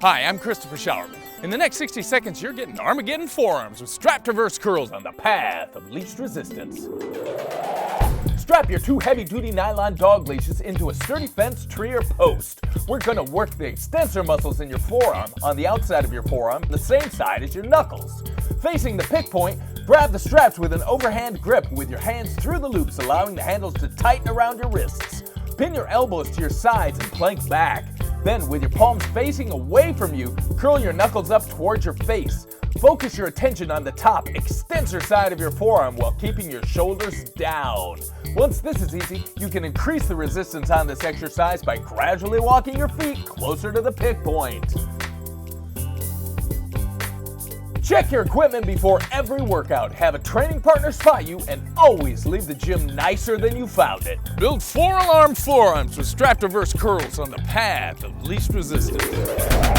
Hi, I'm Christopher Showerman. In the next 60 seconds, you're getting Armageddon forearms with strap reverse curls on the path of least resistance. Strap your two heavy-duty nylon dog leashes into a sturdy fence, tree, or post. We're gonna work the extensor muscles in your forearm on the outside of your forearm, the same side as your knuckles. Facing the pick point, grab the straps with an overhand grip with your hands through the loops, allowing the handles to tighten around your wrists. Pin your elbows to your sides and plank back. Then, with your palms facing away from you, curl your knuckles up towards your face. Focus your attention on the top, extensor side of your forearm while keeping your shoulders down. Once this is easy, you can increase the resistance on this exercise by gradually walking your feet closer to the pick point. Check your equipment before every workout. Have a training partner spot you, and always leave the gym nicer than you found it. Build 4 alarm forearms with strap reverse curls on the path of least resistance.